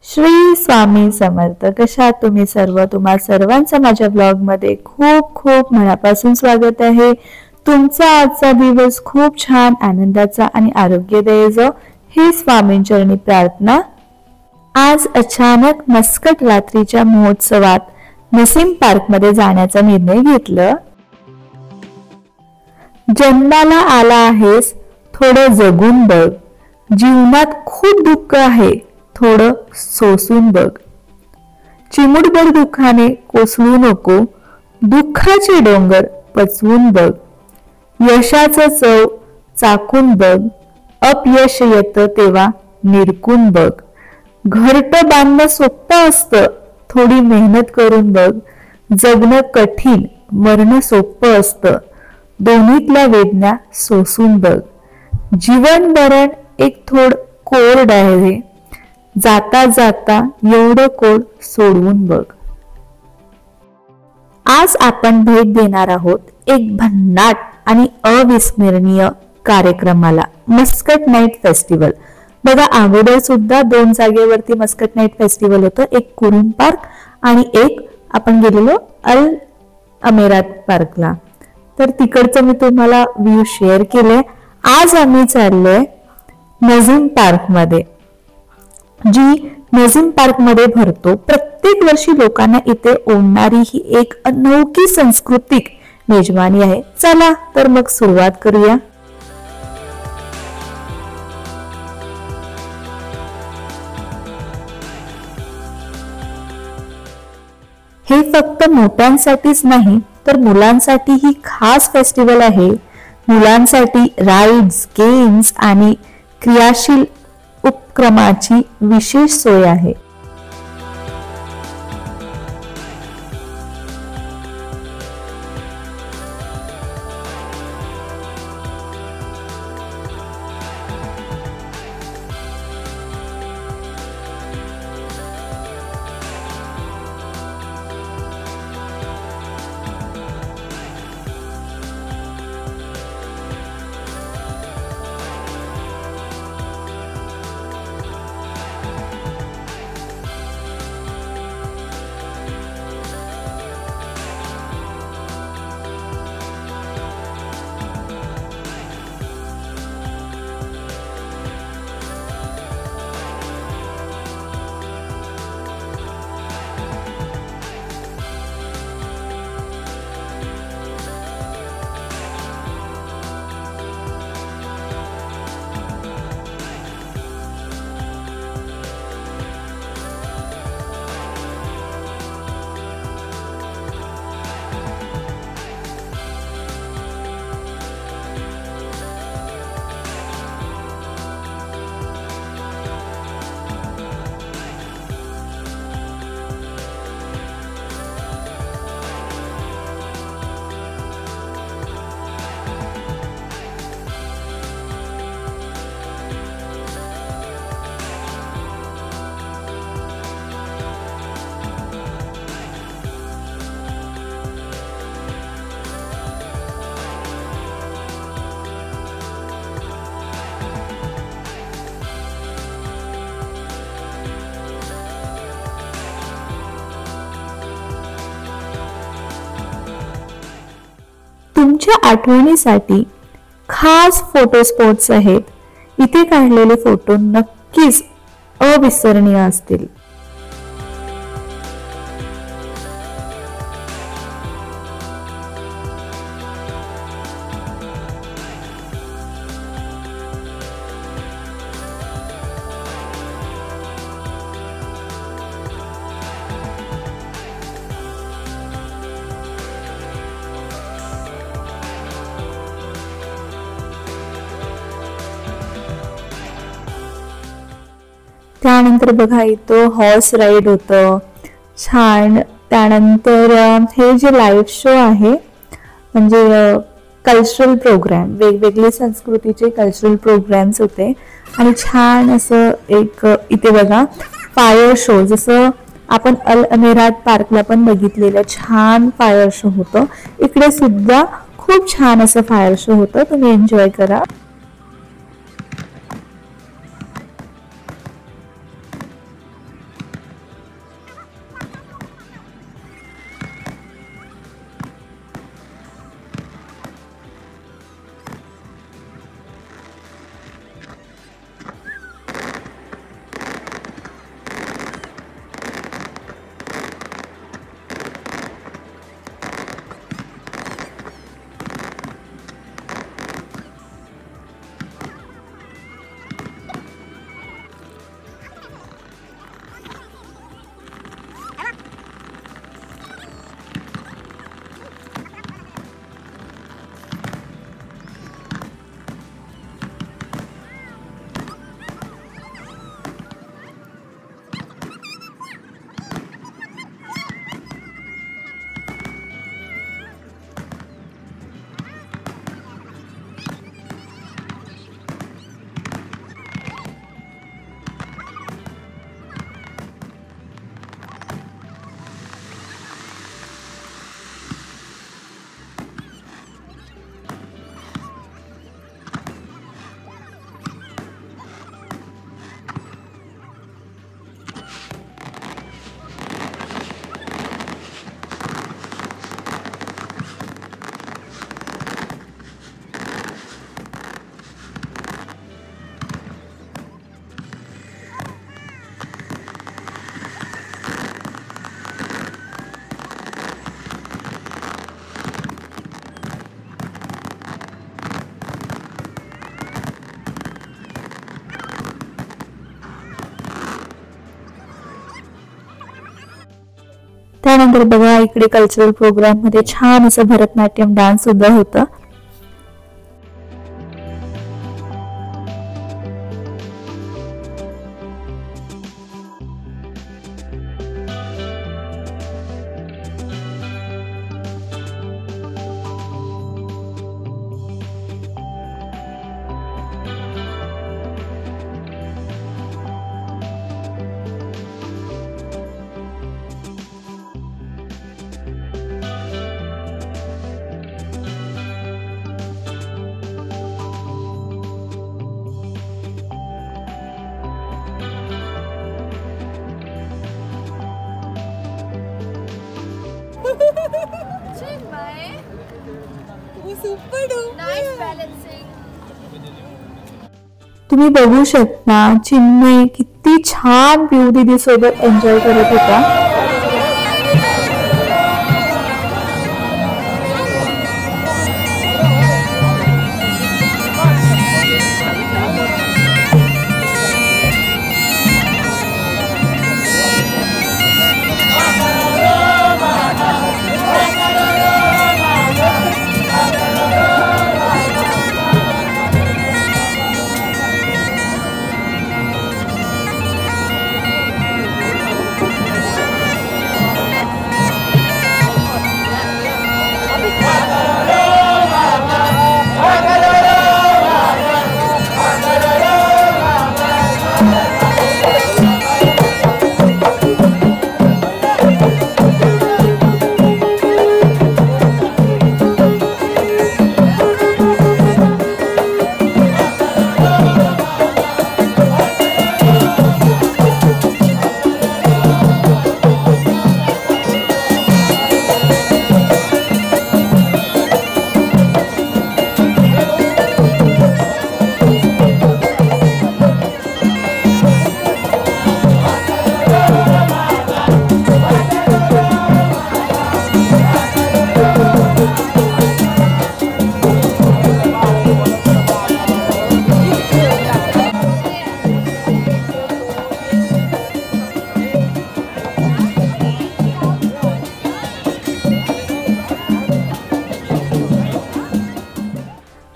श्री स्वामी समर्थ. कशा तुम्ही सर्व? तुम्हा सर्वांचं माझ्या ब्लॉग मध्ये खूप खूप मनापासून स्वागत आहे. तुमचा आजचा दिवस खूप छान आनंदाचा आणि आरोग्यदायी जाओ ही स्वामींचरणी प्रार्थना. आज अचानक मस्कट रात्रीच्या महोत्सवात नसीम पार्क मध्ये जाण्याचा निर्णय घेतला. जन्माला आला आहेस, थोडं जगून बघ. जीवनात खूप दुःख आहे, थोडं सोसून बघ. चिमुटभर दुःखाने कोसळू नको, दुःखाचे डोंगर पचवून बघ. यशाचं चव चाकून बघ, अपयश येतं तेव्हा निरकून बघ. घरटं बांधणं सोपं असतं, थोडी मेहनत करून बघ. जगणं कठीण, मरणं सोपं असतं, दोन्हीतल्या वेदना सोसून बघ. जीवन मरण एक थोड कोरड आहे, जाता जाता एवढं कोड सोडवून बघ. आज आपण भेट देणार आहोत एक भन्नाट आणि अविस्मरणीय कार्यक्रमाला, मस्कट नाईट फेस्टिवल. बघा, अगोदर सुद्धा 2 जागेवरती मस्कट नाईट फेस्टिवल होतं, एक कुरुम पार्क आणि एक आपण गेलेलो अल अमेरात पार्कला. तर तिकडचं मी तुम्हाला व्ह्यू शेअर केले. आज आम्ही चाललोय नसीम पार्क मध्ये, जी नसीम पार्क मध्ये भरतो. प्रत्येक वर्षी लोकांना इथे ओढणारी ही एक अनोखी सांस्कृतिक मेजवानी आहे. चला तर मग सुरुवात करूया. हे फक्त मोठ्यांसाठीच नाही तर मुलांसाठी ही खास फेस्टिवल आहे. मुलांसाठी राईड्स, गेम्स आणि क्रियाशील उपक्रमाची विशेष सोय आहे. तुमच्या आठवणीसाठी खास फोटो स्पॉट्स आहेत. इथे काढलेले फोटो नक्कीच अविस्मरणीय असतील. त्यानंतर बघा, इथं हॉर्स राईड होतं छान. त्यानंतर हे जे लाईव्ह शो आहे, म्हणजे कल्चरल प्रोग्राम, वेगवेगळे संस्कृतीचे कल्चरल प्रोग्राम्स होते. आणि छान असं एक इथे बघा फायर शो, जसं आपण अल अमेरात पार्कला पण बघितलेलं छान फायर शो होतं. इकडे सुद्धा खूप छान असं फायर शो होतं, तुम्ही एन्जॉय करा. त्यानंतर बघा इकडे कल्चरल प्रोग्राम मध्ये छान असं भरतनाट्यम डान्स सुद्धा होतं. तुम्ही बघू शकता चिन्मय किती छान पिऊ दीदी सोबत एन्जॉय करत होता.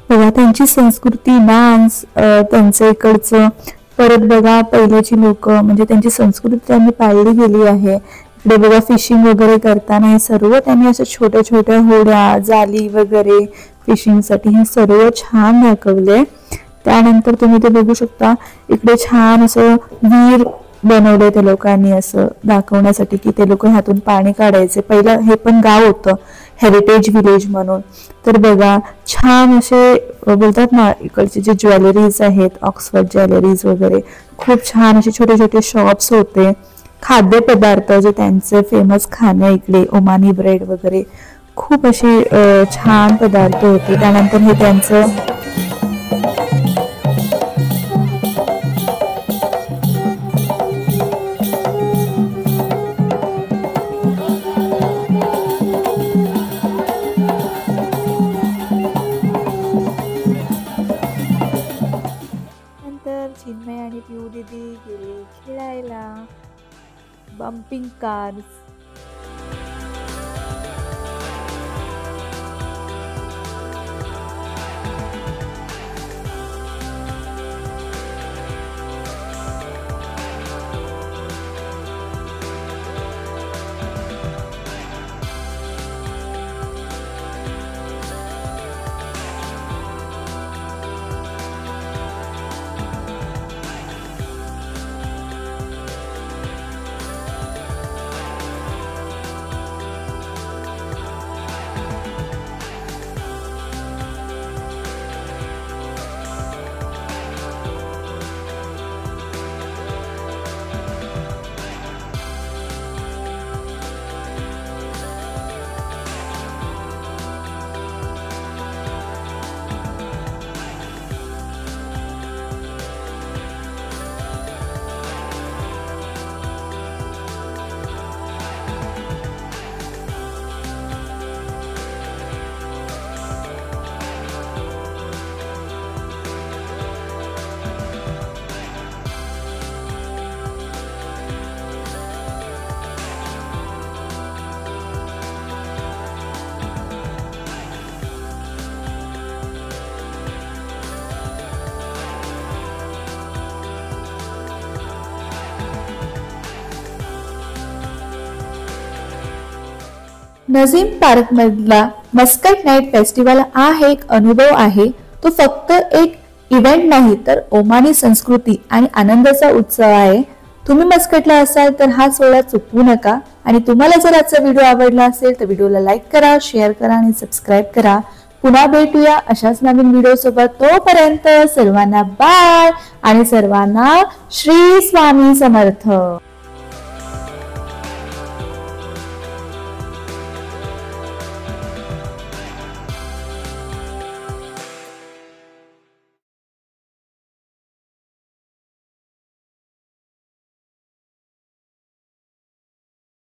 बघा त्यांची संस्कृती, डान्स, त्यांचं इकडचं, परत बघा पहिल्याची लोक म्हणजे त्यांची संस्कृती त्यांनी पाळली गेली आहे. इकडे बघा फिशिंग वगैरे करताना हे सर्व त्यांनी अशा छोट्या छोट्या होड्या, जाली वगैरे फिशिंगसाठी हे सर्व छान दाखवले. त्यानंतर तुम्ही ते बघू शकता इकडे छान असं विहीर बनवले त्या लोकांनी असं दाखवण्यासाठी की ते लोक ह्यातून पाणी काढायचे. पहिलं हे पण गाव होतं हेरिटेज विलेज म्हणून. तर बघा छान असे बोलतात ना इकडचे जे ज्वेलरीज आहेत, ऑक्सफर्ड ज्वेलरीज वगैरे, खूप छान असे छोटे छोटे शॉप्स होते. खाद्यपदार्थ जे त्यांचे फेमस खाणे इकडे ओमानी ब्रेड वगैरे, खूप असे छान पदार्थ होते. त्यानंतर हे त्यांचं चिन्मय आणि पिऊ दीदी गेले खेळायला. बम्पिंग कार्स, नजीम पार्क मधला मस्कट नाईट फेस्टिवल हा एक अनुभव आहे. तो फक्त एक इव्हेंट नाही तर ओमानी संस्कृती आणि आनंदाचा उत्सव आहे. तुम्ही मस्कटला असाल तर हा सोहळा चुकवू नका. आणि तुम्हाला जर आजचा व्हिडिओ आवडला असेल तर व्हिडिओला लाईक करा, शेअर करा आणि सबस्क्राईब करा. पुन्हा भेटूया अशाच नवीन व्हिडिओ सोबत. तोपर्यंत सर्वांना बाय आणि सर्वांना श्री स्वामी समर्थ.